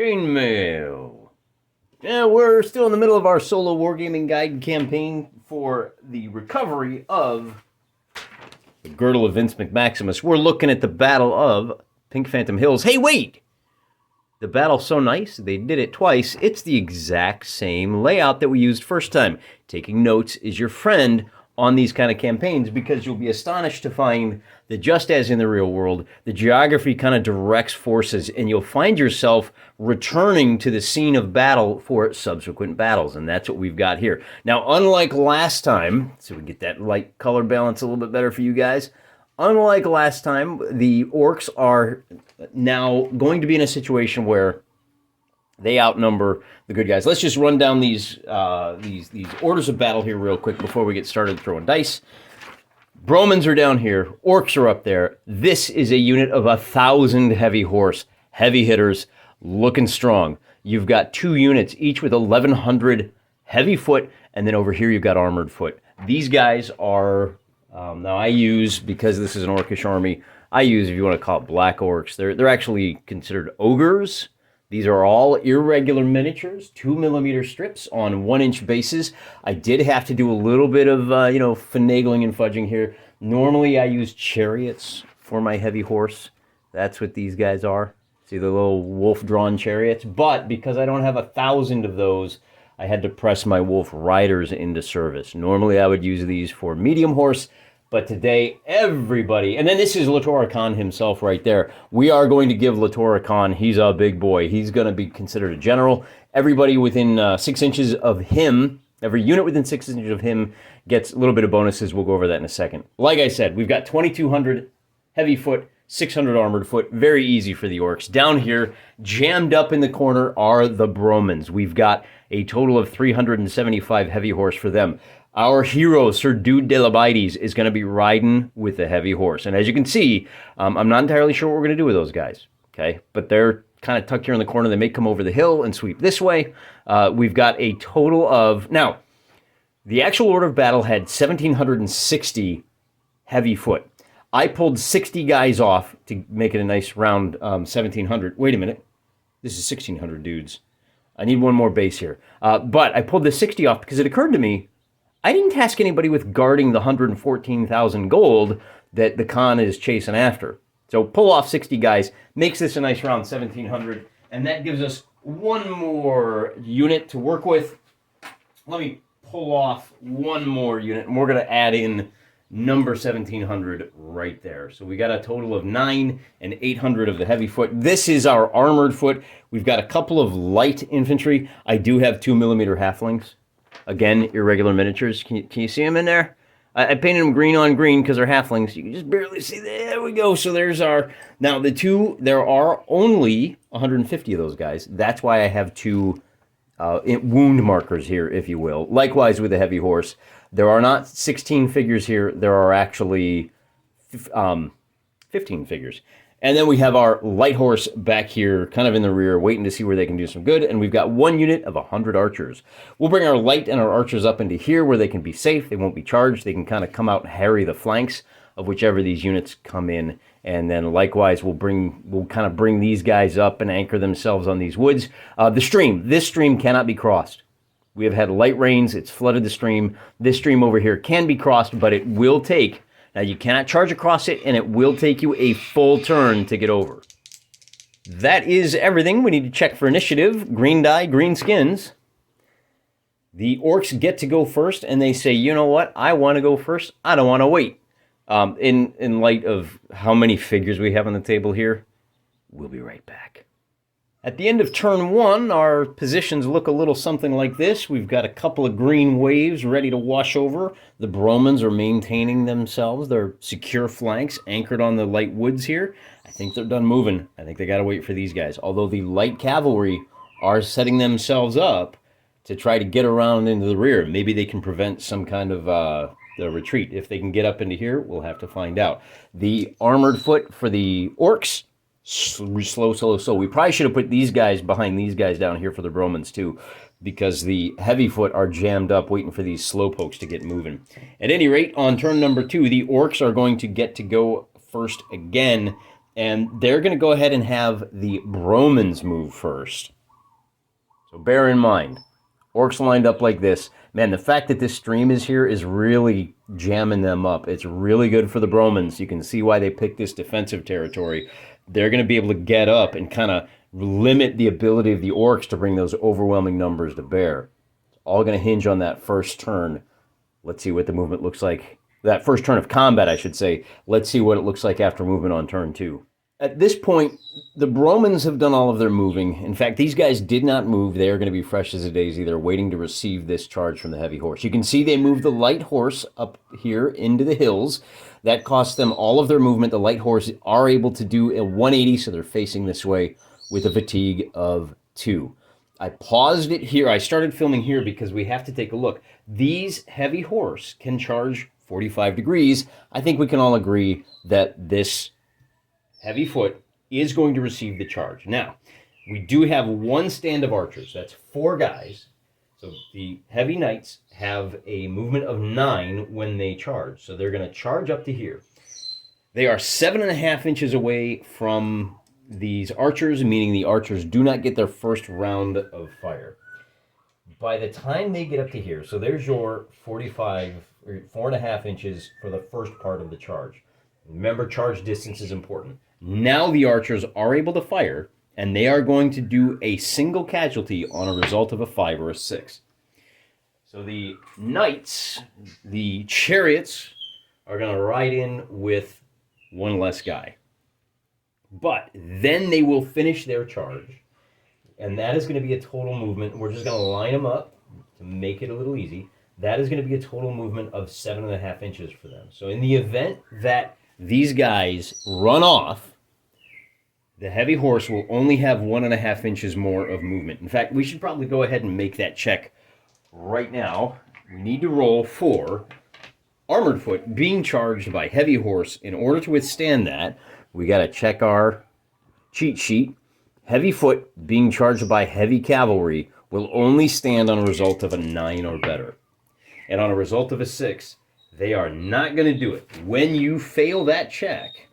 Chainmail. Yeah, we're still in the middle of our solo wargaming guide campaign for the recovery of the Girdle of Vince McMaximus. We're looking at the Battle of Pink Phantom Hills. Hey, wait! The battle's so nice, they did it twice. It's the exact same layout that we used first time. Taking notes is your friend on these kind of campaigns, because you'll be astonished to find that just as in the real world, the geography kind of directs forces, and you'll find yourself returning to the scene of battle for subsequent battles, and that's what we've got here. Now, unlike last time, so we get that light color balance a little bit better for you guys, unlike last time, the orcs are now going to be in a situation where they outnumber the good guys. Let's just run down these orders of battle here real quick before we get started throwing dice. Bromans are down here. Orcs are up there. This is a unit of 1,000 heavy horse. Heavy hitters, looking strong. You've got 2 units, each with 1,100 heavy foot, and then over here you've got armored foot. These guys are, now I use, because this is an orcish army, I use, if you want to call it, black orcs. They're actually considered ogres. These are all irregular miniatures, 2mm strips on 1-inch bases. I did have to do a little bit of, finagling and fudging here. Normally I use chariots for my heavy horse. That's what these guys are. See the little wolf-drawn chariots? But because I don't have 1,000 of those, I had to press my wolf riders into service. Normally I would use these for medium horse, but today, everybody, and then this is Latora Khan himself right there. We are going to give Latora Khan, he's a big boy. He's going to be considered a general. Everybody within 6 inches of him, every unit within 6 inches of him gets a little bit of bonuses. We'll go over that in a second. Like I said, we've got 2,200 heavy foot, 600 armored foot. Very easy for the orcs. Down here, jammed up in the corner, are the Bromans. We've got a total of 375 heavy horse for them. Our hero, Sir Dude de Labides, is going to be riding with a heavy horse. And as you can see, I'm not entirely sure what we're going to do with those guys, okay? But they're kind of tucked here in the corner. They may come over the hill and sweep this way. We've got a total of... Now, the actual order of battle had 1,760 heavy foot. I pulled 60 guys off to make it a nice round 1,700. Wait a minute. This is 1,600 dudes. I need one more base here. But I pulled the 60 off because it occurred to me, I didn't task anybody with guarding the 114,000 gold that the Khan is chasing after. So pull off 60 guys, makes this a nice round 1,700, and that gives us one more unit to work with. Let me pull off one more unit, and we're going to add in number 1,700 right there. So we got a total of 9 and 800 of the heavy foot. This is our armored foot. We've got a couple of light infantry. I do have 2mm halflings. Again, irregular miniatures. Can you see them in there? I painted them green on green because they're halflings. You can just barely see. There we go. So there's our... Now, there are only 150 of those guys. That's why I have 2 wound markers here, if you will. Likewise with the heavy horse. There are not 16 figures here. There are actually 15 figures. And then we have our light horse back here, kind of in the rear, waiting to see where they can do some good. And we've got 1 unit of 100 archers. We'll bring our light and our archers up into here where they can be safe. They won't be charged. They can kind of come out and harry the flanks of whichever these units come in. And then likewise, we'll kind of bring these guys up and anchor themselves on these woods. This stream cannot be crossed. We have had light rains. It's flooded the stream. This stream over here can be crossed, but it will take... Now, you cannot charge across it, and it will take you a full turn to get over. That is everything. We need to check for initiative. Green die, green skins. The orcs get to go first, and they say, you know what? I want to go first. I don't want to wait. In light of how many figures we have on the table here, we'll be right back. At the end of turn 1, our positions look a little something like this. We've got a couple of green waves ready to wash over. The Bromans are maintaining themselves. They're secure flanks anchored on the light woods here. I think they're done moving. I think they got to wait for these guys. Although the light cavalry are setting themselves up to try to get around into the rear. Maybe they can prevent some kind of the retreat. If they can get up into here, we'll have to find out. The armored foot for the orcs... Slow. We probably should have put these guys behind these guys down here for the Bromans too, because the heavy foot are jammed up waiting for these slow pokes to get moving. At any rate, on turn number 2, the orcs are going to get to go first again, and they're going to go ahead and have the Bromans move first. So bear in mind, orcs lined up like this. Man, the fact that this stream is here is really jamming them up. It's really good for the Bromans. You can see why they picked this defensive territory. They're going to be able to get up and kind of limit the ability of the orcs to bring those overwhelming numbers to bear. It's all going to hinge on that first turn. Let's see what the movement looks like. That first turn of combat, I should say. Let's see what it looks like after movement on turn 2. At this point, the Bromans have done all of their moving. In fact, these guys did not move. They are going to be fresh as a daisy. They're waiting to receive this charge from the heavy horse. You can see they moved the light horse up here into the hills. That cost them all of their movement. The light horse are able to do a 180, so they're facing this way with a fatigue of 2. I paused it here. I started filming here because we have to take a look. These heavy horse can charge 45 degrees. I think we can all agree that this heavy foot is going to receive the charge. Now, we do have one stand of archers. That's 4 guys. So the heavy knights have a movement of 9 when they charge. So they're going to charge up to here. They are 7.5 inches away from these archers, meaning the archers do not get their first round of fire. By the time they get up to here, so there's your 45 or 4.5 inches for the first part of the charge. Remember, charge distance is important. Now the archers are able to fire, and they are going to do a single casualty on a result of a 5 or a 6. So the knights, the chariots, are going to ride in with one less guy. But then they will finish their charge, and that is going to be a total movement. We're just going to line them up to make it a little easy. That is going to be a total movement of 7.5 inches for them. So in the event that these guys run off, the heavy horse will only have 1.5 inches more of movement. In fact, we should probably go ahead and make that check right now. We need to roll for armored foot being charged by heavy horse. In order to withstand that, we got to check our cheat sheet. Heavy foot being charged by heavy cavalry will only stand on a result of a 9 or better. And on a result of a 6, they are not going to do it. When you fail that check,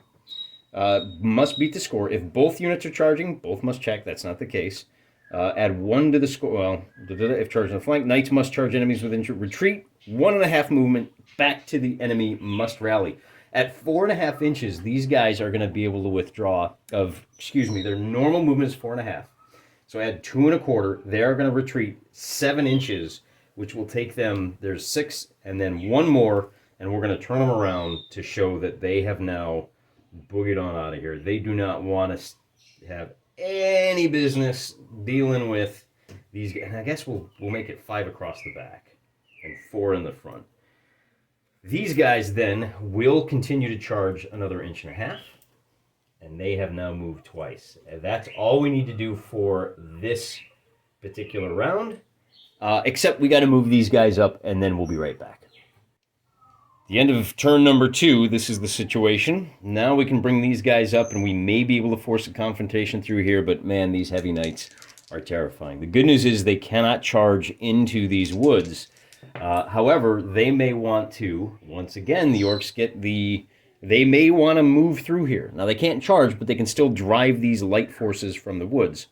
must beat the score. If both units are charging, both must check. That's not the case. Add 1 to the score. Well, if charging the flank, knights must charge enemies within retreat. 1.5 movement back to the enemy must rally. At 4.5 inches, these guys are going to be able to withdraw their normal movement is 4.5. So add 2.25. They are going to retreat 7 inches, which will take them, there's 6, and then 1 more, and we're going to turn them around to show that they have now boogied on out of here. They do not want to have any business dealing with these guys. And I guess we'll make it 5 across the back and 4 in the front. These guys then will continue to charge another 1.5 inches, and they have now moved twice. And that's all we need to do for this particular round, except we got to move these guys up, and then we'll be right back. The end of turn number 2, this is the situation. Now we can bring these guys up, and we may be able to force a confrontation through here, but man, these heavy knights are terrifying. The good news is they cannot charge into these woods. However, they may want to, once again, the orcs they may want to move through here. Now, they can't charge, but they can still drive these light forces from the woods.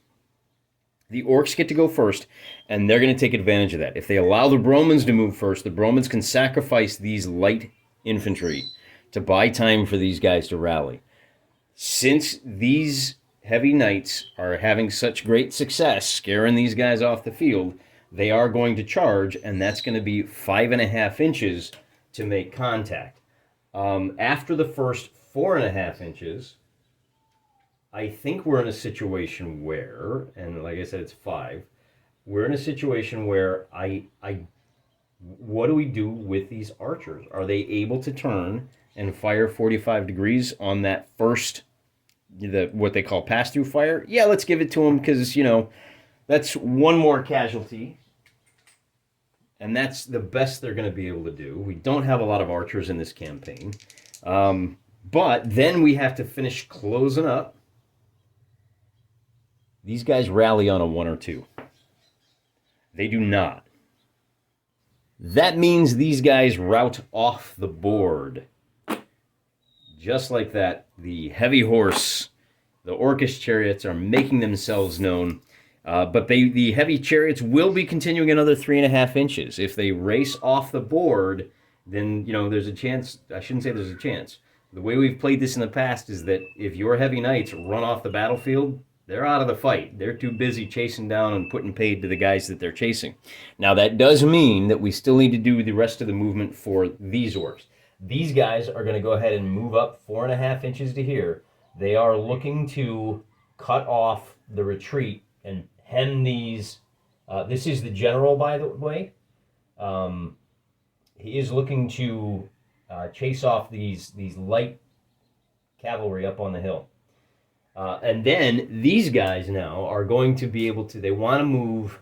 The orcs get to go first, and they're going to take advantage of that. If they allow the Bromans to move first, the Bromans can sacrifice these light infantry to buy time for these guys to rally. Since these heavy knights are having such great success scaring these guys off the field, they are going to charge, and that's going to be 5.5 inches to make contact. After the first 4.5 inches, I think we're in a situation where, and like I said, it's 5. We're in a situation where what do we do with these archers? Are they able to turn and fire 45 degrees on that first, what they call pass-through fire? Yeah, let's give it to them because, that's 1 more casualty. And that's the best they're going to be able to do. We don't have a lot of archers in this campaign. But then we have to finish closing up. These guys rally on a 1 or 2. They do not. That means these guys rout off the board. Just like that, the heavy horse, the orcish chariots are making themselves known. But the heavy chariots will be continuing another 3.5 inches. If they race off the board, then there's a chance. I shouldn't say there's a chance. The way we've played this in the past is that if your heavy knights run off the battlefield, they're out of the fight. They're too busy chasing down and putting paid to the guys that they're chasing. Now, that does mean that we still need to do the rest of the movement for these orcs. These guys are going to go ahead and move up 4.5 inches to here. They are looking to cut off the retreat and hem these. This is the general, by the way. He is looking to chase off these light cavalry up on the hill. And then these guys now are going to be able to, they want to move.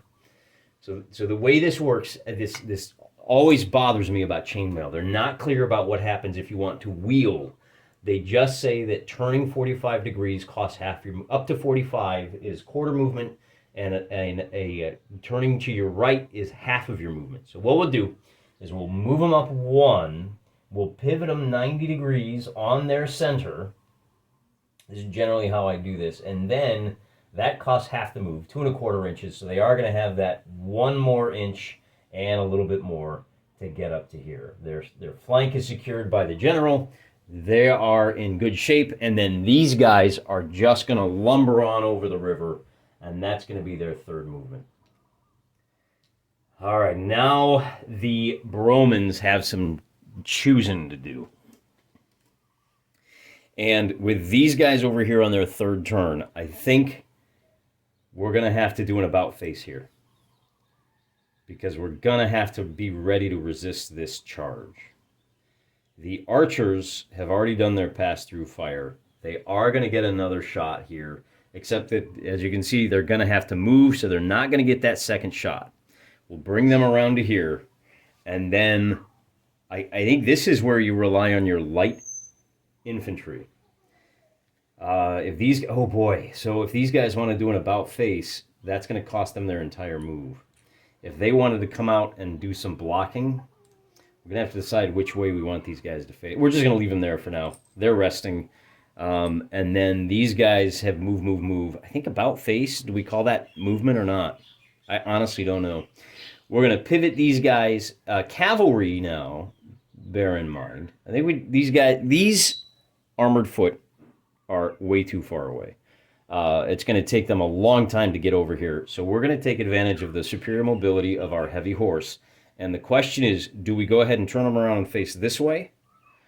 So the way this works, this always bothers me about chainmail. They're not clear about what happens if you want to wheel. They just say that turning 45 degrees costs half your, up to 45 is quarter movement, and a turning to your right is half of your movement. So what we'll do is we'll move them up one, we'll pivot them 90 degrees on their center. This is generally how I do this. And then that costs half the move, 2.25 inches. So they are going to have that 1 more inch and a little bit more to get up to here. Their flank is secured by the general. They are in good shape. And then these guys are just going to lumber on over the river. And that's going to be their third movement. All right, now the Bromans have some choosing to do. And with these guys over here on their third turn, I think we're going to have to do an about face here. Because we're going to have to be ready to resist this charge. The archers have already done their pass-through fire. They are going to get another shot here. Except that, as you can see, they're going to have to move, so they're not going to get that second shot. We'll bring them around to here. And then I think this is where you rely on your light infantry. If these, oh boy, so if these guys want to do an about face, that's going to cost them their entire move. If they wanted to come out and do some blocking, we're going to have to decide which way we want these guys to face. We're just going to leave them there for now. They're resting. And then these guys have move. I think about face, do we call that movement or not? I honestly don't know. We're going to pivot these guys. Cavalry now, bear in mind. I think these armored foot are way too far away. It's going to take them a long time to get over here. So we're going to take advantage of the superior mobility of our heavy horse. And the question is, do we go ahead and turn them around and face this way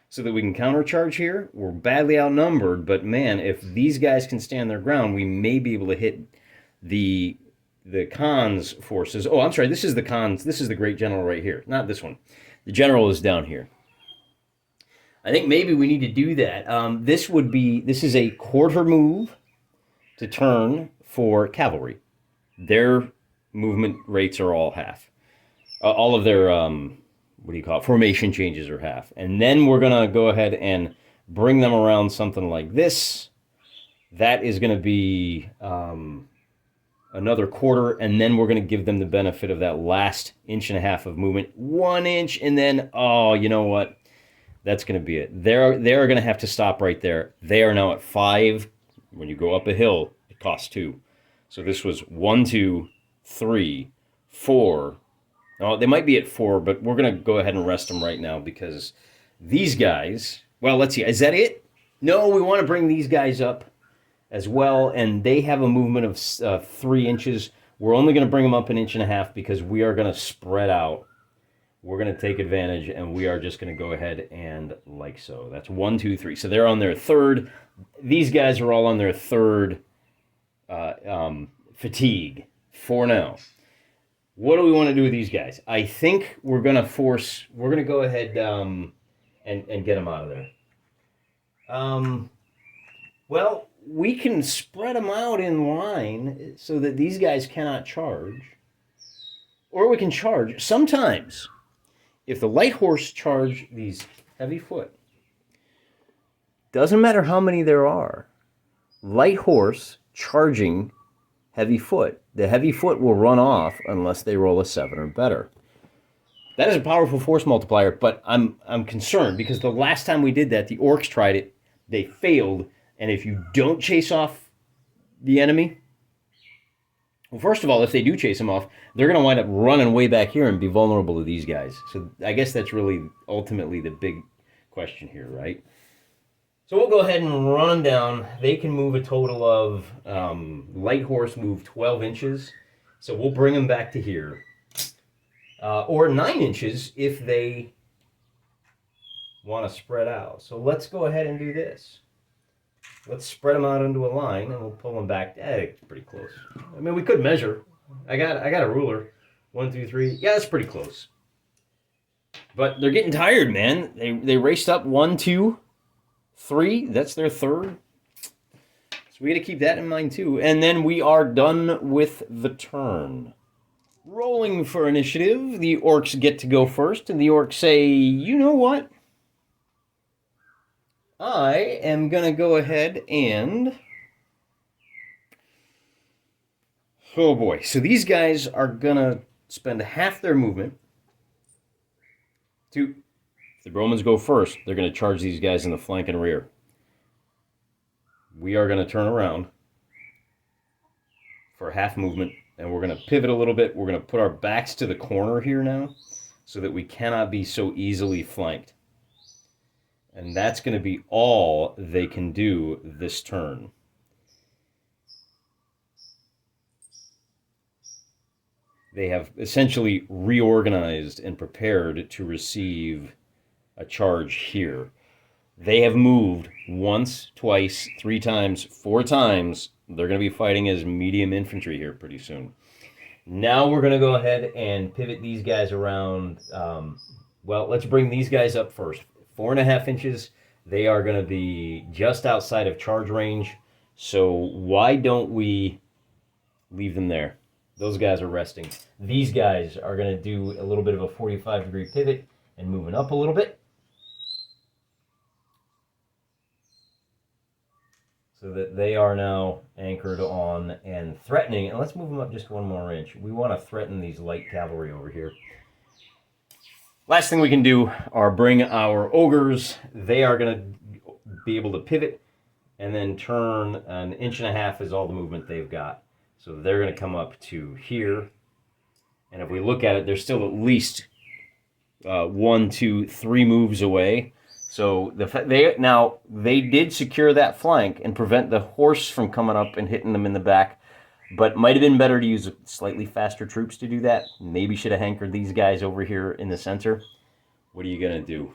so that we can countercharge here? We're badly outnumbered, but man, if these guys can stand their ground, we may be able to hit the Khan's forces. Oh, I'm sorry, this is the Khan's. This is the great general right here, not this one. The general is down here. I think maybe we need to do that. This is a quarter move to turn for cavalry. Their movement rates are all half. All of their, formation changes are half. And then we're going to go ahead and bring them around something like this. That is going to be another quarter, and then we're going to give them the benefit of that last 1.5 inches of movement. 1 inch, and then, oh, you know what? That's going to be it. They're going to have to stop right there. They are now at 5. When you go up a hill, it costs 2. So this was 1, 2, 3, 4. Oh, they might be at 4, but we're going to go ahead and rest them right now because these guys, well, let's see. Is that it? No, we want to bring these guys up as well, and they have a movement of 3 inches. We're only going to bring them up 1.5 inches because we are going to spread out. We're going to take advantage, and we are just going to go ahead and like so. That's 1, 2, 3. So they're on their third. These guys are all on their third fatigue for now. What do we want to do with these guys? I think we're going to go ahead and get them out of there. Well, we can spread them out in line so that these guys cannot charge. Or we can charge. Sometimes, if the light horse charge these heavy foot, doesn't matter how many there are, light horse charging heavy foot, the heavy foot will run off unless they roll a 7 or better. That is a powerful force multiplier, but I'm concerned because the last time we did that, the orcs tried it, they failed, and if you don't chase off the enemy, Well, first of all, if they do chase them off, they're going to wind up running way back here and be vulnerable to these guys. So I guess that's really ultimately the big question here, right? So we'll go ahead and run them down. They can move a total of, light horse move 12 inches. So we'll bring them back to here. Or 9 inches if they want to spread out. So let's go ahead and do this. Let's spread them out into a line, and we'll pull them back. It's pretty close. I mean, we could measure. I got a ruler. 1, 2, 3. Yeah, that's pretty close. But they're getting tired, man. They raced up 1, 2, 3. That's their third. So we got to keep that in mind too. And then we are done with the turn. Rolling for initiative. The orcs get to go first, and the orcs say, "You know what? I am going to go ahead and..." Oh boy. So these guys are going to spend half their movement to... If the Romans go first, they're going to charge these guys in the flank and rear. We are going to turn around for half movement, and we're going to pivot a little bit. We're going to put our backs to the corner here now so that we cannot be so easily flanked. And that's going to be all they can do this turn. They have essentially reorganized and prepared to receive a charge here. They have moved once, twice, 3 times, 4 times. They're going to be fighting as medium infantry here pretty soon. Now we're going to go ahead and pivot these guys around. Well, let's bring these guys up first. 4.5 inches. They are going to be just outside of charge range. So why don't we leave them there? Those guys are resting. These guys are going to do a little bit of a 45-degree pivot and moving up a little bit. So that they are now anchored on and threatening. And let's move them up just 1 more inch. We want to threaten these light cavalry over here. Last thing we can do are bring our ogres. They are going to be able to pivot and then turn 1.5 inches is all the movement they've got. So they're going to come up to here. And if we look at it, they're still at least 1, 2, 3 moves away. So they did secure that flank and prevent the horse from coming up and hitting them in the back. But might have been better to use slightly faster troops to do that. Maybe should have hankered these guys over here in the center. What are you going to do?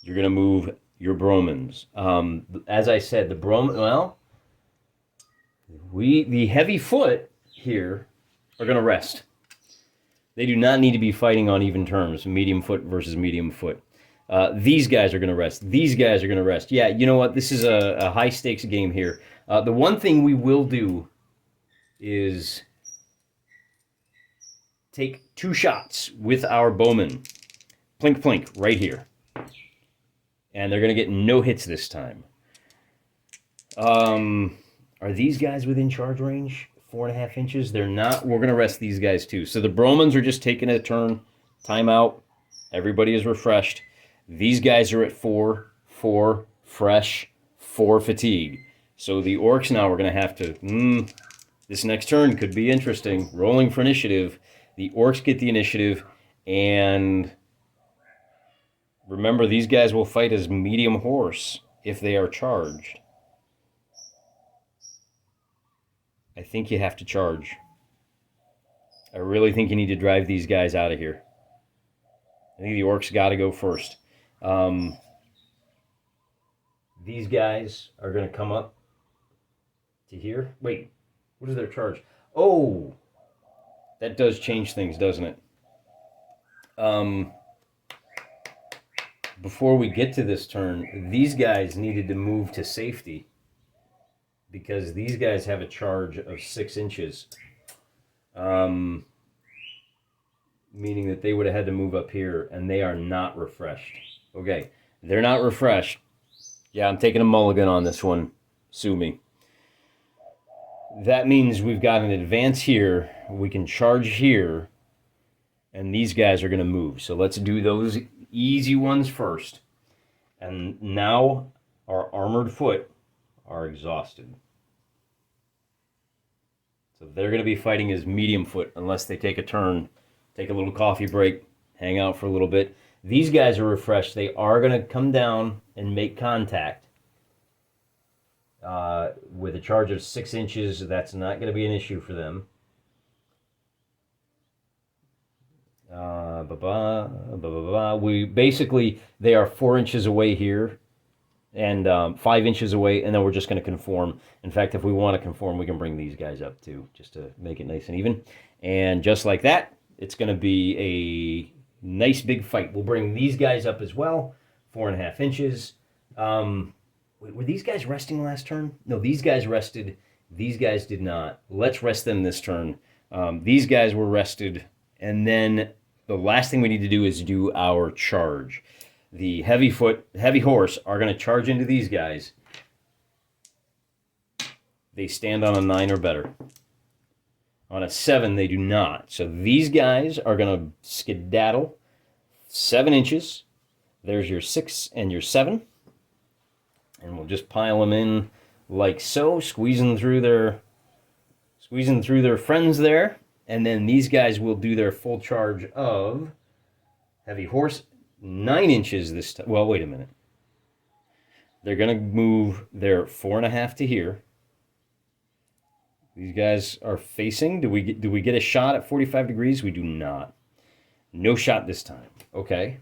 You're going to move your Bromans. As I said, the the heavy foot here are going to rest. They do not need to be fighting on even terms, medium foot versus medium foot. These guys are going to rest. These guys are going to rest. Yeah, you know what? This is a high-stakes game here. The one thing we will do is take 2 shots with our bowmen. Plink, plink, right here. And they're going to get no hits this time. Are these guys within charge range? 4.5 inches? They're not. We're going to rest these guys too. So the Bromans are just taking a turn. Timeout. Everybody is refreshed. These guys are at 4 fresh, 4 fatigue. So the orcs now are going to have to, this next turn could be interesting. Rolling for initiative. The orcs get the initiative, and remember, these guys will fight as medium horse if they are charged. I think you have to charge. I really think you need to drive these guys out of here. I think the orcs got to go first. These guys are going to come up to here. Wait, what is their charge? Oh, that does change things, doesn't it? Before we get to this turn, these guys needed to move to safety because these guys have a charge of 6 inches. Meaning that they would have had to move up here, and they are not refreshed. Okay, they're not refreshed. Yeah, I'm taking a mulligan on this one. Sue me. That means we've got an advance here. We can charge here, and these guys are going to move. So let's do those easy ones first. And now our armored foot are exhausted. So they're going to be fighting as medium foot unless they take a turn, take a little coffee break, hang out for a little bit. These guys are refreshed. They are going to come down and make contact with a charge of 6 inches. That's not going to be an issue for them. We basically, they are 4 inches away here and 5 inches away, and then we're just going to conform. In fact, if we want to conform, we can bring these guys up too, just to make it nice and even. And just like that, it's going to be a nice big fight. We'll bring these guys up as well, 4.5 inches. Were these guys resting last turn? No, these guys rested. These guys did not. Let's rest them this turn. These guys were rested, and then the last thing we need to do is do our charge. The heavy horse are going to charge into these guys. They stand on a 9 or better. On a 7, they do not. So these guys are going to skedaddle 7 inches. There's your 6 and your 7. And we'll just pile them in like so, squeezing through their friends there. And then these guys will do their full charge of heavy horse, 9 inches this time. Well, wait a minute. They're going to move their 4.5 to here. These guys are facing. Do we get a shot at 45 degrees? We do not. No shot this time. Okay.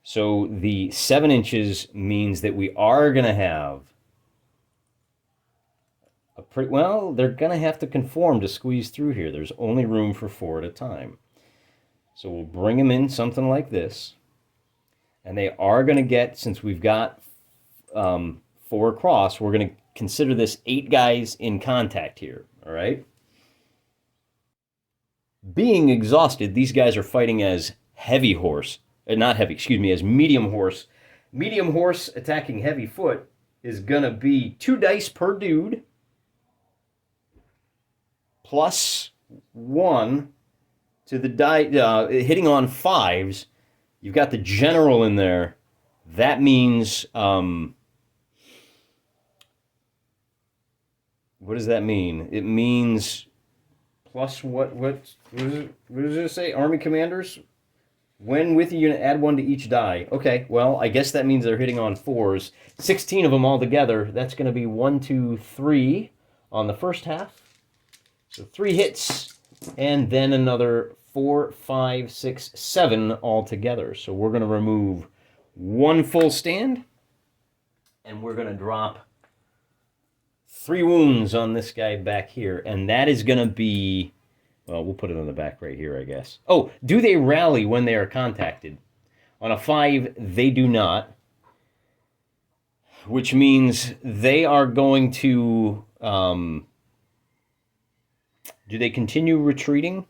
So the 7 inches means that we are going to have a pretty, well, they're going to have to conform to squeeze through here. There's only room for 4 at a time. So we'll bring them in something like this. And they are going to get, since we've got 4 across, we're going to consider this 8 guys in contact here. All right. Being exhausted, these guys are fighting as heavy horse. Not heavy, excuse me, as medium horse. Medium horse attacking heavy foot is going to be 2 dice per dude. Plus 1 to the die, hitting on 5s. You've got the general in there. That means, what does that mean? It means plus what does it say? Army commanders? When with you, add 1 to each die. Okay, well, I guess that means they're hitting on 4s. 16 of them all together. That's going to be 1, 2, 3 on the first half. So 3 hits, and then another 4, 5, 6, 7 all together. So we're going to remove 1 full stand, and we're going to drop 3 wounds on this guy back here, and that is going to be, well, we'll put it on the back right here, I guess. Oh, do they rally when they are contacted? On a 5, they do not, which means they are going to, do they continue retreating?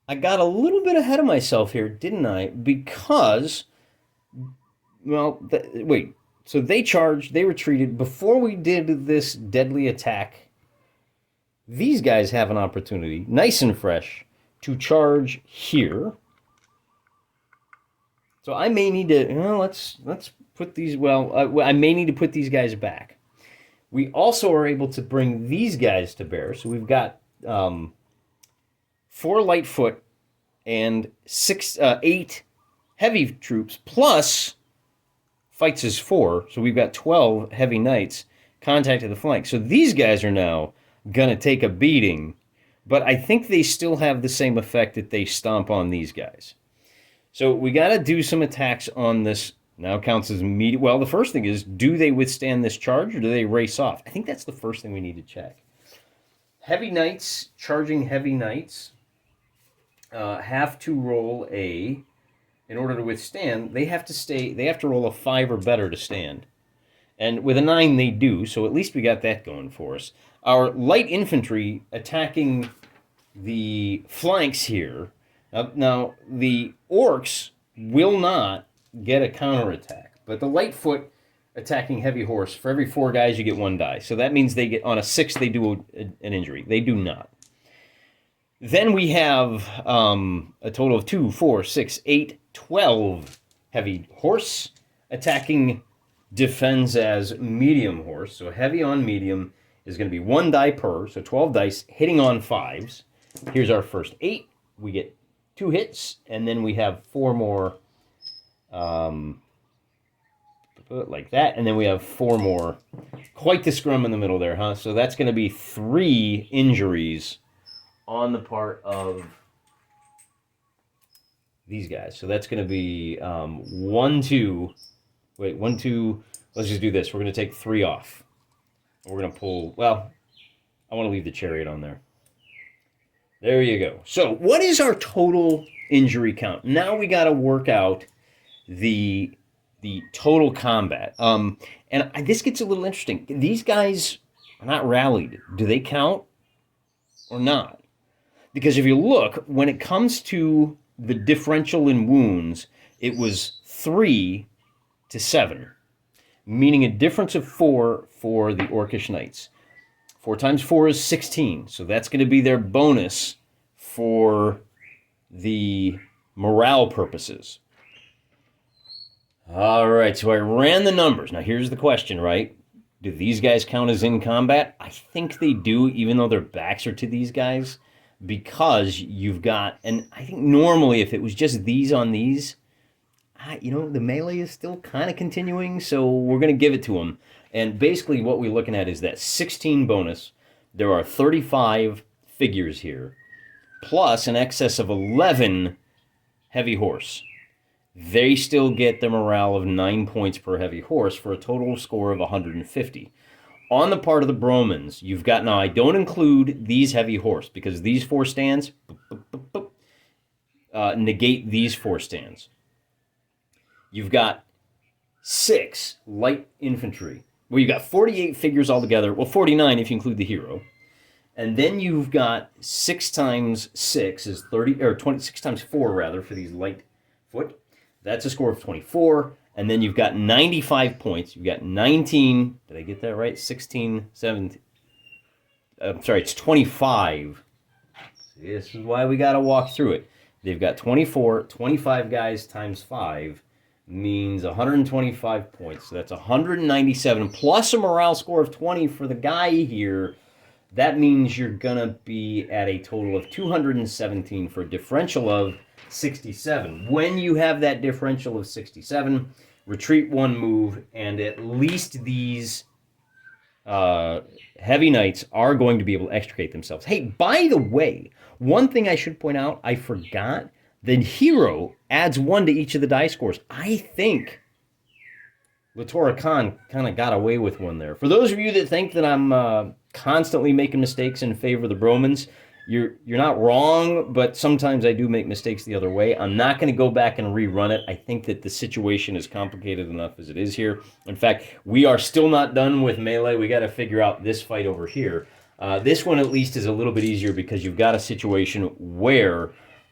I got a little bit ahead of myself here, didn't I? Because, well, wait. So they charged, they retreated. Before we did this deadly attack, these guys have an opportunity, nice and fresh, to charge here. So I may need to, let's put these, I may need to put these guys back. We also are able to bring these guys to bear. So we've got 4 Lightfoot and 8 heavy troops, plus fights is 4. So we've got 12 heavy knights contact to the flank. So these guys are now going to take a beating, but I think they still have the same effect that they stomp on these guys. So we got to do some attacks on this. Now counts as medium. Well, the first thing is, do they withstand this charge or do they race off? I think that's the first thing we need to check. Heavy knights, charging heavy knights, have to roll in order to withstand, they have to roll a 5 or better to stand. And with a 9, they do, so at least we got that going for us. Our light infantry attacking the flanks here. Now the orcs will not get a counterattack, but the Lightfoot attacking heavy horse, for every 4 guys you get 1 die. So that means they get, on a 6 they do an injury. They do not. Then we have a total of 2, 4, 6, 8, 12 heavy horse attacking defends as medium horse. So heavy on medium is going to be 1 die per, so 12 dice hitting on 5s. Here's our first 8. We get 2 hits, and then we have 4 more like that, and then we have 4 more. Quite the scrum in the middle there, huh? So that's going to be 3 injuries on the part of these guys. So that's going to be 1, 2. Wait, 1, 2. Let's just do this. We're going to take 3 off. We're going to pull, well, I want to leave the chariot on there. There you go. So what is our total injury count? Now we got to work out the total combat. And this gets a little interesting. These guys are not rallied. Do they count or not? Because if you look, when it comes to the differential in wounds, it was 3 to 7, meaning a difference of 4 for the Orcish Knights. 4 times 4 is 16, so that's going to be their bonus for the morale purposes. All right, so I ran the numbers. Now here's the question, right? Do these guys count as in combat? I think they do, even though their backs are to these guys, because you've got, and I think normally if it was just these on these, the melee is still kind of continuing, so we're going to give it to them. And basically what we're looking at is that 16 bonus. There are 35 figures here, plus an excess of 11 heavy horse. They still get the morale of 9 points per heavy horse for a total score of 150. On the part of the Bromans, you've got, now I don't include these heavy horse, because these 4 stands negate these 4 stands. You've got 6 light infantry. Well, you've got 48 figures altogether. Well, 49 if you include the hero. And then you've got 6 times 6 is 30, or 26 times 4 rather, for these light foot. That's a score of 24. And then you've got 95 points. You've got 19. Did I get that right? 16, 17. I'm sorry, it's 25. This is why we got to walk through it. They've got 24, 25 guys times 5 means 125 points. So that's 197 plus a morale score of 20 for the guy here. That means you're going to be at a total of 217 for a differential of 67. When you have that differential of 67, retreat 1 move, and at least these heavy knights are going to be able to extricate themselves. Hey, by the way, one thing I should point out, I forgot, the hero adds 1 to each of the die scores. I think Latora Khan kind of got away with 1 there. For those of you that think that I'm constantly making mistakes in favor of the Bromans, you're not wrong, but sometimes I do make mistakes the other way. I'm not going to go back and rerun it. I think that the situation is complicated enough as it is here. In fact, we are still not done with melee. We got to figure out this fight over here. This one at least is a little bit easier because you've got a situation where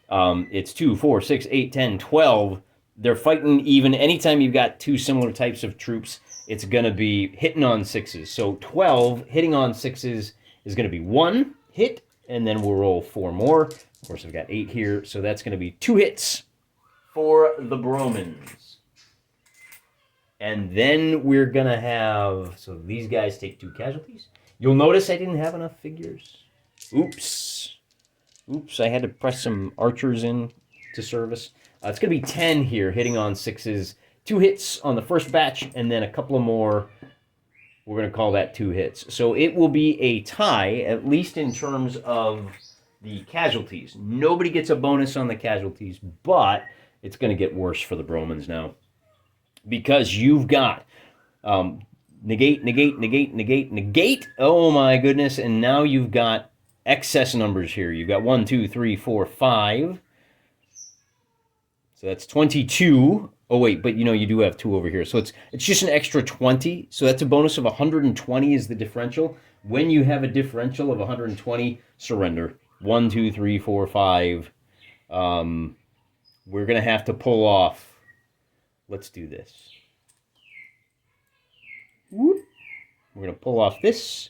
it's 2, 4, 6, 8, 10, 12. They're fighting even. Anytime you've got 2 similar types of troops, it's going to be hitting on 6s. So 12 hitting on 6s is going to be 1 hit, and then we'll roll 4 more. Of course, I've got 8 here, so that's going to be 2 hits for the Bromans. And then we're going to have, so these guys take 2 casualties. You'll notice I didn't have enough figures. Oops, I had to press some archers in to service. It's going to be 10 here, hitting on 6s. 2 hits on the first batch, and then a couple of more. We're going to call that 2 hits. So it will be a tie, at least in terms of the casualties. Nobody gets a bonus on the casualties, but it's going to get worse for the Bromans now. Because you've got negate, negate, negate, negate, negate. Oh my goodness. And now you've got excess numbers here. You've got 1, 2, 3, 4, 5. So that's 22. Oh, wait, but you do have 2 over here. So it's just an extra 20. So that's a bonus of 120 is the differential. When you have a differential of 120, surrender. 1, 2, 3, 4, 5. We're going to have to pull off. Let's do this. Whoop. We're going to pull off this,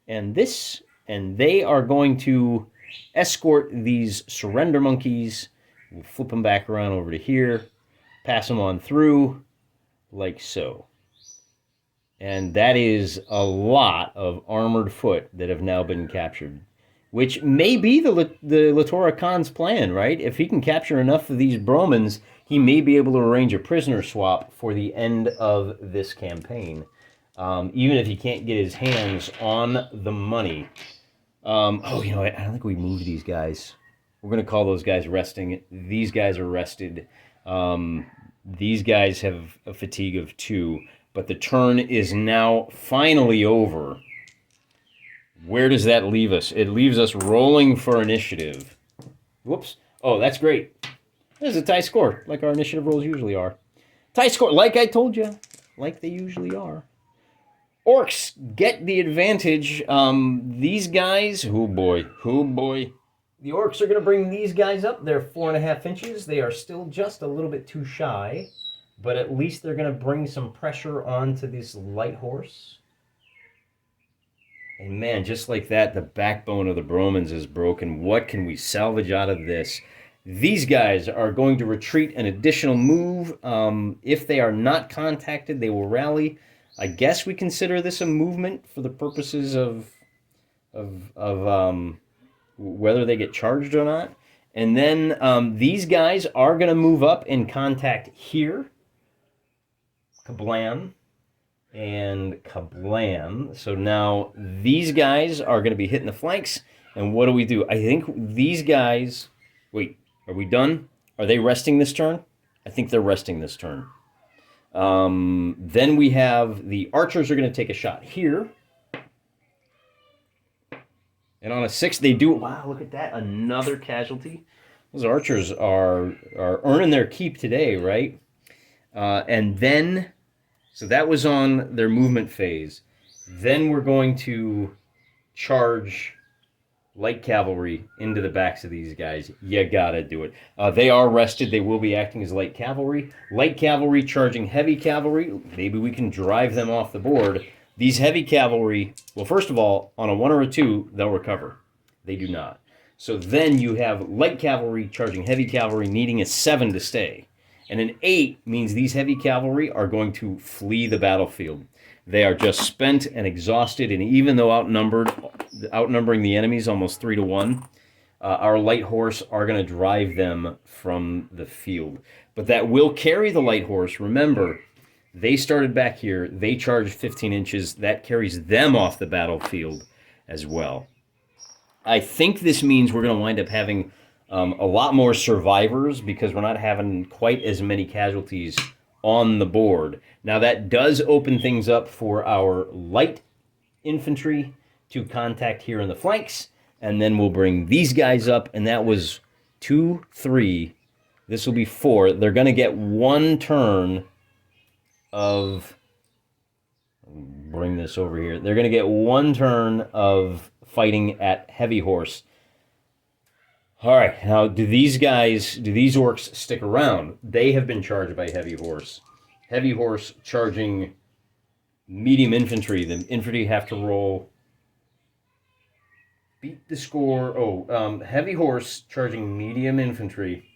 and they are going to escort these surrender monkeys. We'll flip them back around over to here. Pass them on through, like so. And that is a lot of armored foot that have now been captured, which may be the Latora Khan's plan, right? If he can capture enough of these Bromans, he may be able to arrange a prisoner swap for the end of this campaign, even if he can't get his hands on the money. Oh, you know what? I don't think we moved these guys. We're going to call those guys resting. These guys are rested. These guys have a fatigue of 2, but the turn is now finally over. Where does that leave us? It leaves us rolling for initiative. Whoops. Oh, that's great. There's a tie score, like our initiative rolls usually are. Tie score, like I told you, like they usually are. Orcs get the advantage. These guys, oh boy. The orcs are going to bring these guys up. They're 4.5 inches. They are still just a little bit too shy, but at least they're going to bring some pressure onto this light horse. And man, just like that, the backbone of the Bromans is broken. What can we salvage out of this? These guys are going to retreat an additional move. If they are not contacted, they will rally. I guess we consider this a movement for the purposes of whether they get charged or not. And then these guys are going to move up in contact here. Kablam. And kablam. So now these guys are going to be hitting the flanks. And what do? I think these guys... Wait, are we done? Are they resting this turn? I think they're resting this turn. Then we have the archers are going to take a shot here. And on a 6, they do... Wow, look at that. Another casualty. Those archers are earning their keep today, right? And then... So that was on their movement phase. Then we're going to charge light cavalry into the backs of these guys. You gotta do it. They are rested. They will be acting as light cavalry. Light cavalry charging heavy cavalry. Maybe we can drive them off the board. These heavy cavalry, well, first of all, on a 1 or a 2, they'll recover. They do not. So then you have light cavalry charging heavy cavalry needing a 7 to stay. And an 8 means these heavy cavalry are going to flee the battlefield. They are just spent and exhausted, and even though outnumbering the enemies almost 3 to 1, our light horse are going to drive them from the field. But that will carry the light horse. Remember, they started back here. They charged 15 inches. That carries them off the battlefield as well. I think this means we're going to wind up having a lot more survivors because we're not having quite as many casualties on the board. Now that does open things up for our light infantry to contact here in the flanks, and then we'll bring these guys up, and that was 2, 3. This will be 4. They're going to get 1 turn of... Bring this over here. They're going to get 1 turn of fighting at heavy horse. All right, now do these orcs stick around? They have been charged by heavy horse. Heavy horse charging medium infantry. The infantry have to roll. Beat the score. Heavy horse charging medium infantry.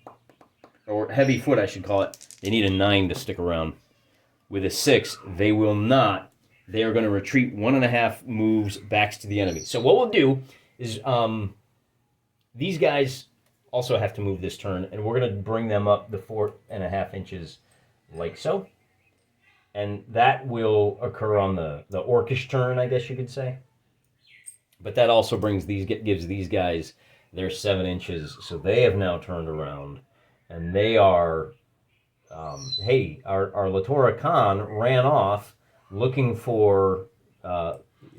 Or heavy foot, I should call it. They need a 9 to stick around. With a 6, they will not. They are going to retreat 1.5 moves backs to the enemy. So what we'll do is... these guys also have to move this turn, and we're going to bring them up the 4.5 inches like so. And that will occur on the orcish turn, I guess you could say. But that also gives these guys their 7 inches, so they have now turned around. And they are, hey, our Latora Khan ran off looking for,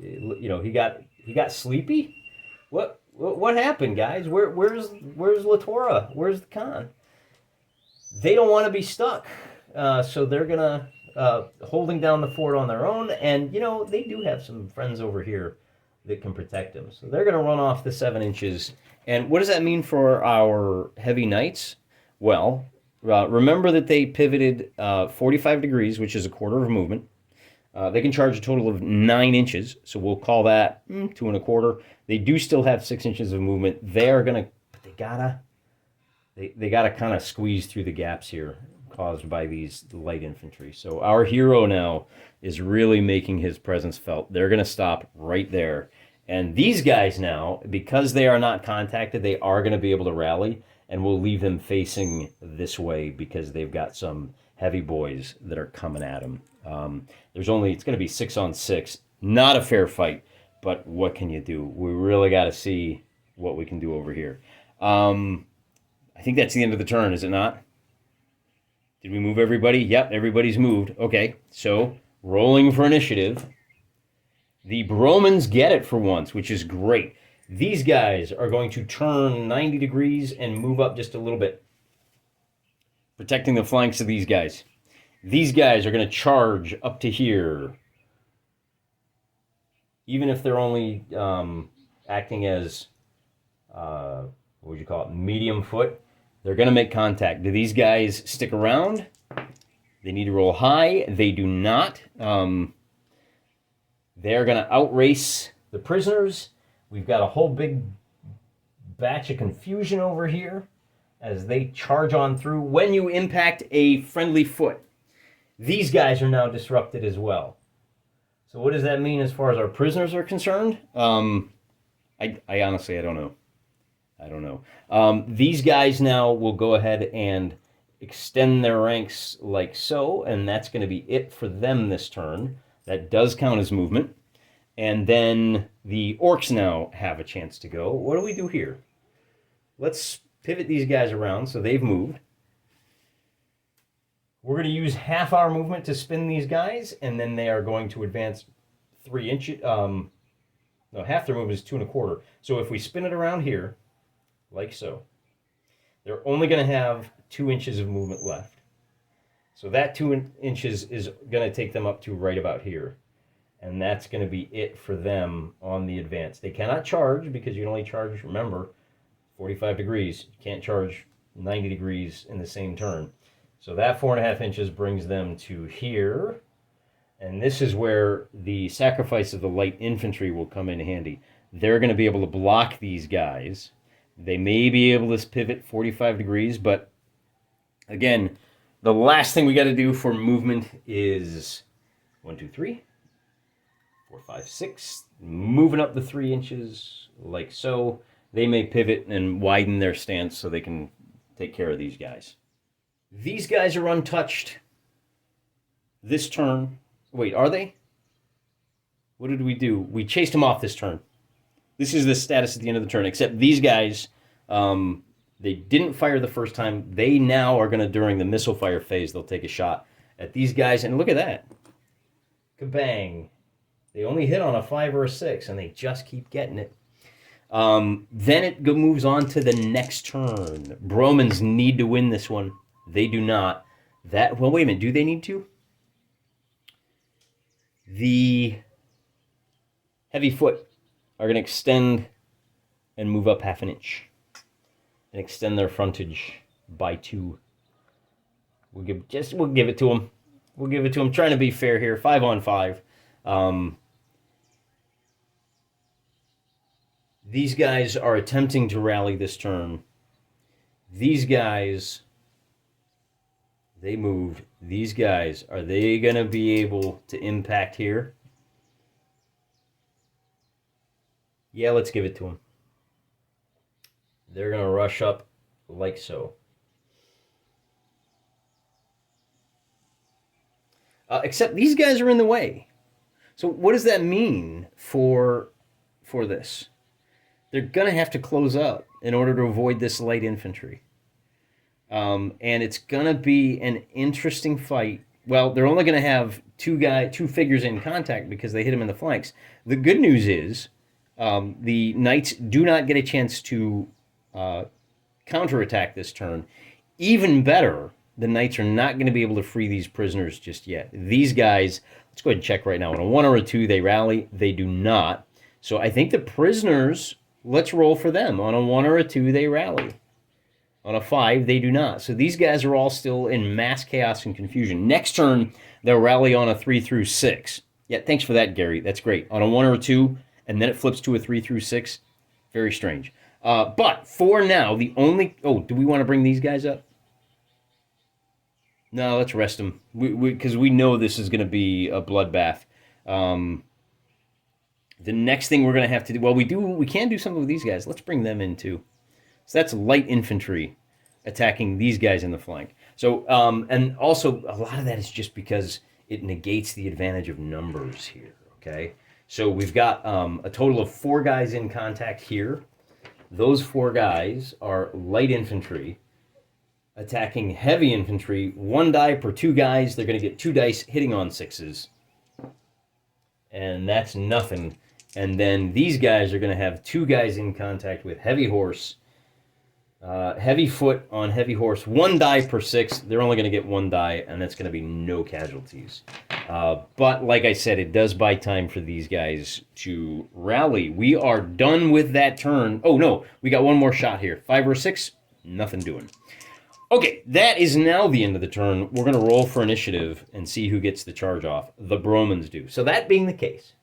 he got sleepy? What happened, guys? Where's Latora? Where's the Khan? They don't want to be stuck, so they're gonna holding down the fort on their own. And they do have some friends over here that can protect them, so they're gonna run off the 7 inches. And what does that mean for our heavy knights? Well, remember that they pivoted 45 degrees, which is a quarter of a movement. They can charge a total of 9 inches, so we'll call that 2 1/4. They do still have 6 inches of movement. They are gonna, but they gotta kind of squeeze through the gaps here. caused by these light infantry. So our hero now is really making his presence felt. They're going to stop right there. And these guys now, because they are not contacted, they are going to be able to rally, and we'll leave them facing this way because they've got some heavy boys that are coming at them. It's going to be 6-on-6. Not a fair fight, but what can you do? We really got to see what we can do over here. I think that's the end of the turn, is it not? Did we move everybody? Yep, everybody's moved. Okay, so rolling for initiative. The Bromans get it for once, which is great. These guys are going to turn 90 degrees and move up just a little bit, protecting the flanks of these guys. These guys are going to charge up to here. Even if they're only acting as, what would you call it, medium foot, they're going to make contact. Do these guys stick around? They need to roll high. They do not. They're going to outrace the prisoners. We've got a whole big batch of confusion over here as they charge on through. When you impact a friendly foot, these guys are now disrupted as well. So what does that mean as far as our prisoners are concerned? I honestly, I don't know. These guys now will go ahead and extend their ranks like so, and that's going to be it for them this turn. That does count as movement. And then the orcs now have a chance to go. What do we do here? Let's pivot these guys around so they've moved. We're going to use half our movement to spin these guys, and then they are going to advance 3 inches. No, half their movement is 2 1/4. So if we spin it around here, like so, they're only going to have 2 inches of movement left. So that 2 inches is going to take them up to right about here. And that's going to be it for them on the advance. They cannot charge because you can only charge, remember, 45 degrees. You can't charge 90 degrees in the same turn. So that 4.5 inches brings them to here. And this is where the sacrifice of the light infantry will come in handy. They're going to be able to block these guys. They may be able to pivot 45 degrees, but again, the last thing we got to do for movement is 1, 2, 3, 4, 5, 6. Moving up the 3 inches like so. They may pivot and widen their stance so they can take care of these guys. These guys are untouched this turn. Wait, are they? What did we do? We chased them off this turn. This is the status at the end of the turn, except these guys, they didn't fire the first time. They now are going to, during the missile fire phase, they'll take a shot at these guys. And look at that. Kabang. They only hit on a 5 or a 6, and they just keep getting it. Then it moves on to the next turn. Bromans need to win this one. They do not. Well, wait a minute. Do they need to? The heavy foot are going to extend and move up 1/2 inch and extend their frontage by 2. We'll give it to them. We'll give it to them. Trying to be fair here. 5 on 5. These guys are attempting to rally this turn. These guys, they moved. These guys, are they going to be able to impact here? Yeah, let's give it to them. They're going to rush up like so. Except these guys are in the way. So what does that mean for this? They're going to have to close up in order to avoid this light infantry. And it's going to be an interesting fight. Well, they're only going to have two figures in contact because they hit them in the flanks. The good news is the knights do not get a chance to counterattack this turn. Even better, the knights are not going to be able to free these prisoners just yet. These guys, let's go ahead and check right now. On a 1 or a 2, they rally. They do not. So I think the prisoners, let's roll for them. On a 1 or a 2, they rally. On a 5, they do not. So these guys are all still in mass chaos and confusion. Next turn, they'll rally on a 3 through 6. Yeah, thanks for that, Gary. That's great. On a 1 or a 2, and then it flips to a 3 through 6. Very strange. But for now, the only... Oh, do we want to bring these guys up? No, let's rest them. Because we know this is going to be a bloodbath. Um, the next thing we're going to have to do, well, we can do something with these guys. Let's bring them in too. So that's light infantry attacking these guys in the flank. So, and also a lot of that is just because it negates the advantage of numbers here. Okay, so we've got a total of 4 guys in contact here. Those 4 guys are light infantry attacking heavy infantry. 1 die per 2 guys. They're going to get 2 dice hitting on 6s. And that's nothing. And then these guys are going to have 2 guys in contact with heavy horse. Heavy foot on heavy horse. 1 die per 6. They're only going to get 1 die, and that's going to be no casualties. But like I said, it does buy time for these guys to rally. We are done with that turn. Oh, no. We got 1 more shot here. 5 or 6. Nothing doing. Okay, that is now the end of the turn. We're going to roll for initiative and see who gets the charge off. The Bromans do. So that being the case,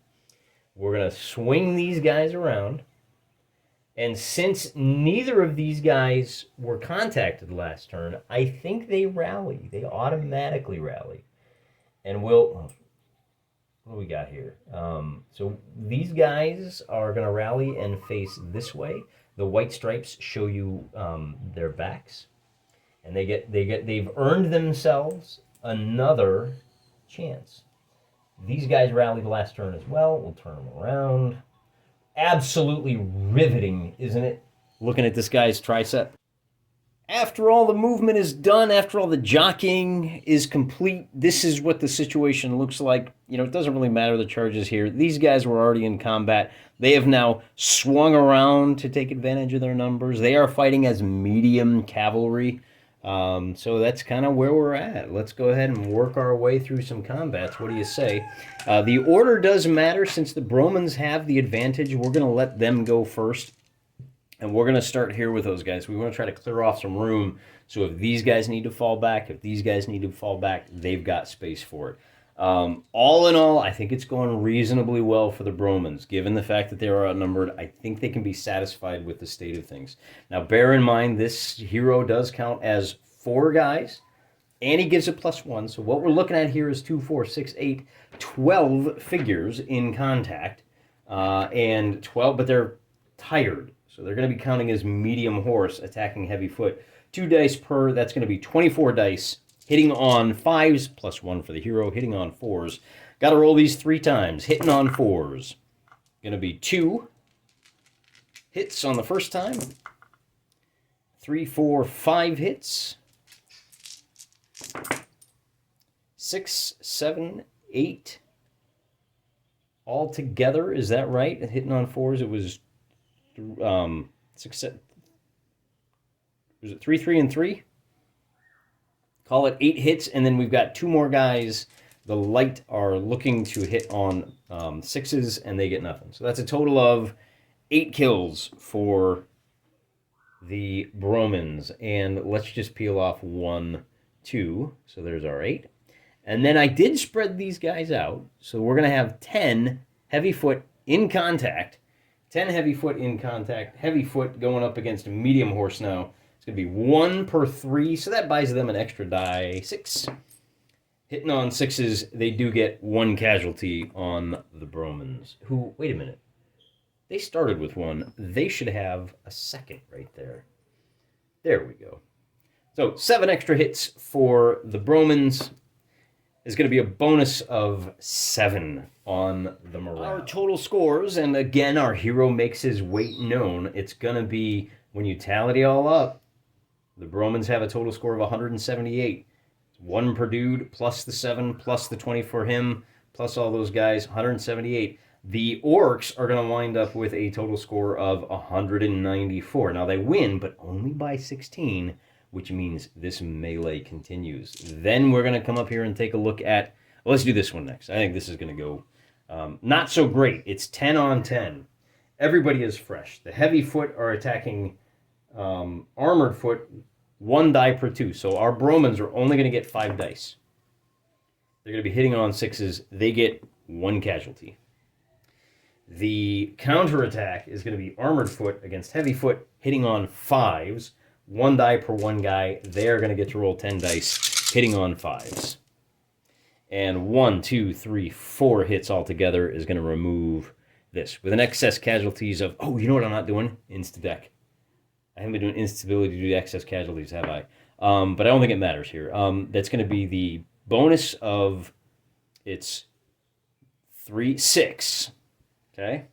we're going to swing these guys around. And since neither of these guys were contacted last turn, I think they rally. They automatically rally. And what do we got here? So these guys are going to rally and face this way. The white stripes show you their backs. And they've earned themselves another chance. These guys rallied last turn as well. We'll turn them around. Absolutely riveting, isn't it? Looking at this guy's tricep. After all the movement is done, after all the jockeying is complete, this is what the situation looks like. You know, it doesn't really matter the charges here. These guys were already in combat. They have now swung around to take advantage of their numbers. They are fighting as medium cavalry. So that's kind of where we're at. Let's go ahead and work our way through some combats. What do you say? The order does matter. Since the Bromans have the advantage, we're going to let them go first. And we're going to start here with those guys. We want to try to clear off some room. So if these guys need to fall back, they've got space for it. All in all, I think it's going reasonably well for the Bromans. Given the fact that they are outnumbered, I think they can be satisfied with the state of things. Now, bear in mind, this hero does count as 4 guys, and he gives a +1. So what we're looking at here is 2, 4, 6, 8, 12 figures in contact, and 12, but they're tired. So they're going to be counting as medium horse attacking heavy foot. 2 dice per, that's going to be 24 dice. Hitting on 5s, +1 for the hero. Hitting on 4s. Got to roll these 3 times. Hitting on 4s. Going to be 2 hits on the first time. 3, 4, 5 hits. 6, 7, 8. All together, is that right? Hitting on 4s, it was 6, 7. Was it 3, 3, and 3? Call it 8 hits, and then we've got 2 more guys. The light are looking to hit on 6s, and they get nothing. So that's a total of 8 kills for the Bromans. And let's just peel off 1, 2. So there's our 8. And then I did spread these guys out. So we're going to have 10 heavy foot in contact. 10 heavy foot in contact. Heavy foot going up against a medium horse now. It's going to be 1 per 3, so that buys them an extra die. 6. Hitting on 6s, they do get 1 casualty on the Bromans. Who, wait a minute. They started with 1. They should have a second right there. There we go. So 7 extra hits for the Bromans. Is going to be a bonus of 7 on the morale. Our total scores, and again, our hero makes his weight known. It's going to be, when you tally it all up, the Bromans have a total score of 178. 1 per dude, plus the 7, plus the 20 for him, plus all those guys, 178. The Orcs are going to wind up with a total score of 194. Now, they win, but only by 16, which means this melee continues. Then we're going to come up here and take a look at... Well, let's do this one next. I think this is going to go not so great. It's 10 on 10. Everybody is fresh. The heavy foot are attacking... armored foot, 1 die per 2. So our Bromans are only going to get 5 dice. They're going to be hitting on 6s. They get 1 casualty. The counterattack is going to be armored foot against heavy foot, hitting on 5s. 1 die per 1 guy. They're going to get to roll 10 dice. hitting on 5s. And 1, 2, 3, 4 hits altogether is going to remove this. With an excess casualties of, oh, you know what I'm not doing? Insta-deck. I haven't been doing instability due to excess casualties, have I? But I don't think it matters here. That's going to be the bonus of its 3, 6. Okay?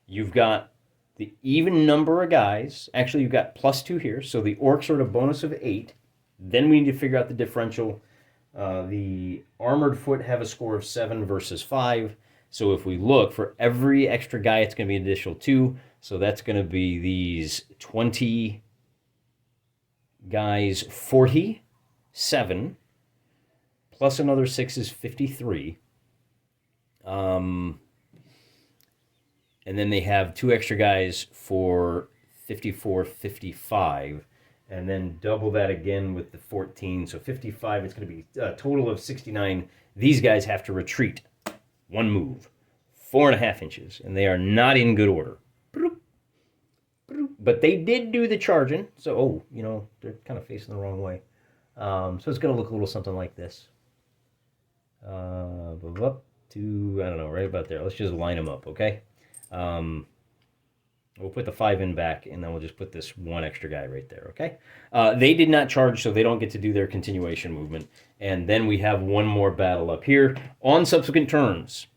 You've got the even number of guys. Actually, you've got +2 here. So the orcs are at a bonus of 8. Then we need to figure out the differential. The armored foot have a score of 7 versus 5. So if we look, for every extra guy, it's going to be an additional 2. So that's going to be these 20 guys, 47, plus another 6 is 53. And then they have 2 extra guys for 54, 55. And then double that again with the 14. So 55, it's going to be a total of 69. These guys have to retreat 1 move, 4.5 inches. And they are not in good order. But they did do the charging. So, oh, you know, they're kind of facing the wrong way. So it's going to look a little something like this. Up to, I don't know, right about there. Let's just line them up, okay? We'll put the 5 in back, and then we'll just put this 1 extra guy right there, okay? They did not charge, so they don't get to do their continuation movement. And then we have 1 more battle up here. On subsequent turns,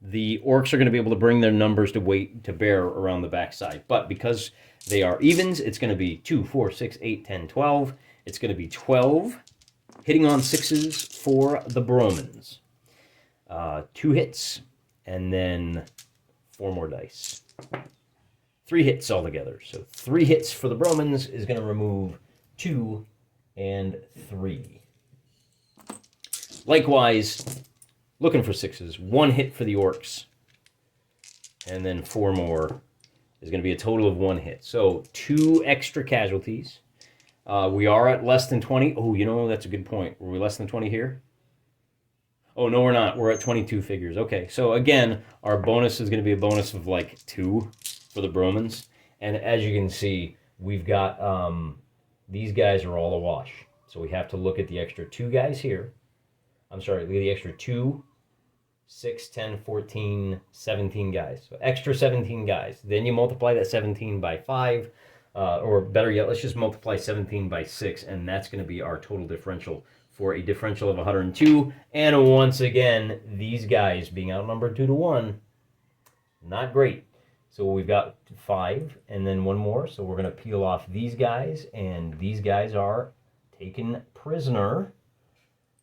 the orcs are going to be able to bring their numbers to bear around the backside. But because they are evens, it's going to be 2, 4, 6, 8, 10, 12. It's going to be 12 hitting on 6s for the Bromans. 2 hits, and then 4 more dice. 3 hits altogether. So 3 hits for the Bromans is going to remove 2 and 3. Likewise, looking for 6s. 1 hit for the orcs. And then 4 more is going to be a total of 1 hit. So 2 extra casualties. We are at less than 20. Oh, you know, that's a good point. Were we less than 20 here? Oh, no, we're not. We're at 22 figures. Okay, so again, our bonus is going to be a bonus of like 2 for the Bromans. And as you can see, we've got, these guys are all awash. So we have to look at the extra 2 guys here. I'm sorry, look at the extra 2, 6, 10, 14, 17 guys. So extra 17 guys. Then you multiply that 17 by 5. Or better yet, let's just multiply 17 by 6, and that's going to be our total differential for a differential of 102. And once again, these guys being outnumbered 2 to 1, not great. So we've got 5 and then 1 more. So we're going to peel off these guys, and these guys are taken prisoner.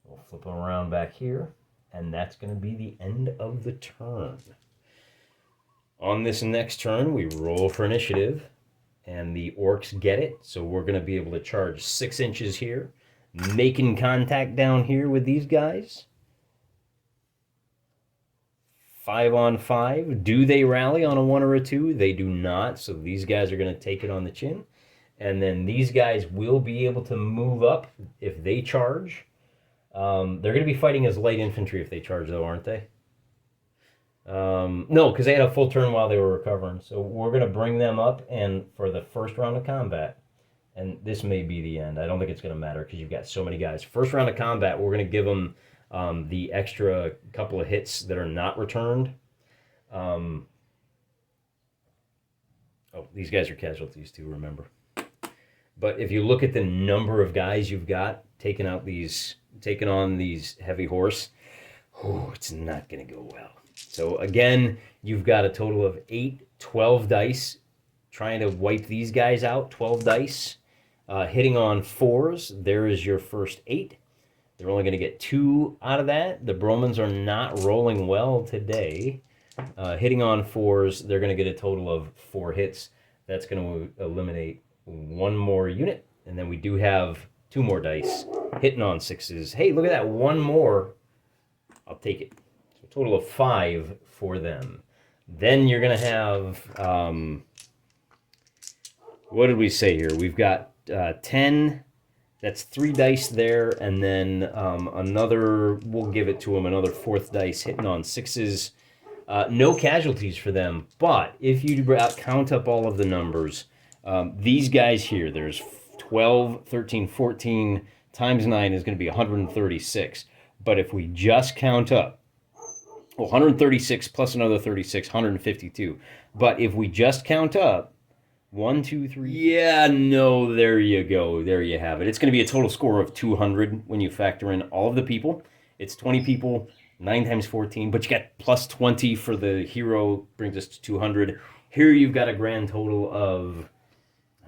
We'll flip them around back here, and that's going to be the end of the turn. On this next turn, we roll for initiative, and the orcs get it. So we're going to be able to charge 6 inches here, making contact down here with these guys. 5 on 5. Do they rally on a 1 or a 2? They do not. So these guys are going to take it on the chin. And then these guys will be able to move up if they charge. They're going to be fighting as light infantry if they charge, though, aren't they? No, because they had a full turn while they were recovering. So we're going to bring them up and for the first round of combat. And this may be the end. I don't think it's going to matter because you've got so many guys. First round of combat, we're going to give them the extra couple of hits that are not returned. Oh, these guys are casualties too, remember. But if you look at the number of guys you've got taking on these heavy horse, it's not going to go well. So again, you've got a total of 12 dice trying to wipe these guys out. 12 dice hitting on 4s. There is your first 8. They're only going to get 2 out of that. The Bromans are not rolling well today. Hitting on 4s, they're going to get a total of 4 hits. That's going to eliminate 1 more unit. And then we do have 2 more dice hitting on 6s. Hey, look at that. 1 more. I'll take it. So a total of 5 for them. Then you're going to have, what did we say here? We've got 10. That's 3 dice there, and then another, we'll give it to them, another 4th dice hitting on 6s. No casualties for them, but if you count up all of the numbers, these guys here, there's 12, 13, 14, times 9 is going to be 136. But if we just count up, well, 136 plus another 36, 152. But if we just count up, 1, 2, 3. Yeah, no, there you go. There you have it. It's going to be a total score of 200 when you factor in all of the people. It's 20 people, 9 times 14, but you got plus 20 for the hero, brings us to 200. Here you've got a grand total of,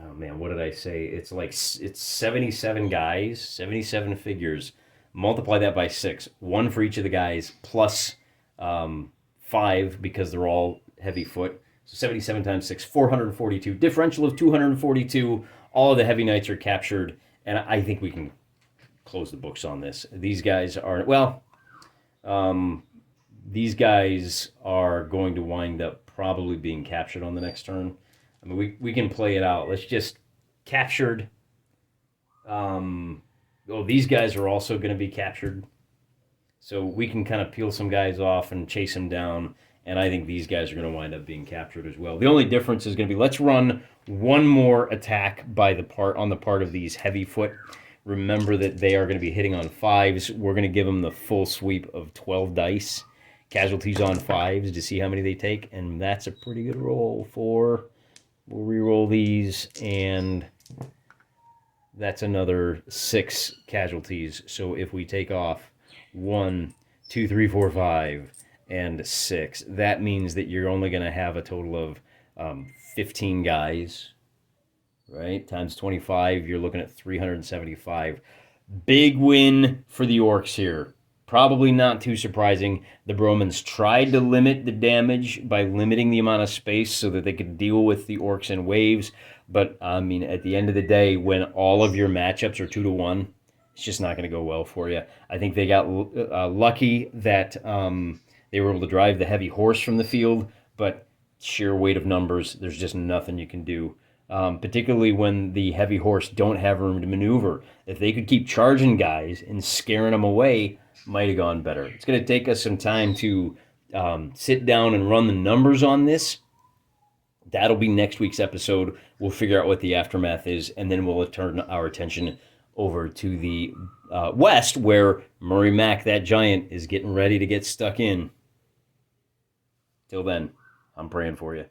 oh man, what did I say? It's 77 guys, 77 figures. Multiply that by 6. 1 for each of the guys, plus 5 because they're all heavy foot. So 77 times 6, 442. Differential of 242. All of the heavy knights are captured, and I think we can close the books on this. These guys are, well, these guys are going to wind up probably being captured on the next turn. I mean, we can play it out. Let's just captured. These guys are also going to be captured. So we can kind of peel some guys off and chase them down. And I think these guys are going to wind up being captured as well. The only difference is going to be, let's run one more attack on the part of these heavy foot. Remember that they are going to be hitting on 5s. We're going to give them the full sweep of 12 dice. Casualties on 5s to see how many they take. And that's a pretty good roll for... We'll re-roll these, and that's another 6 casualties. So if we take off 1, 2, 3, 4, 5... and 6. That means that you're only going to have a total of 15 guys, right? Times 25, you're looking at 375. Big win for the orcs here. Probably not too surprising. The Bromans tried to limit the damage by limiting the amount of space so that they could deal with the orcs in waves. But, I mean, at the end of the day, when all of your matchups are 2-to-1, it's just not going to go well for you. I think they got lucky that... they were able to drive the heavy horse from the field, but sheer weight of numbers, there's just nothing you can do. Particularly when the heavy horse don't have room to maneuver. If they could keep charging guys and scaring them away, might have gone better. It's going to take us some time to sit down and run the numbers on this. That'll be next week's episode. We'll figure out what the aftermath is, and then we'll turn our attention over to the west, where Murray Mac, that giant, is getting ready to get stuck in. Till then, I'm praying for you.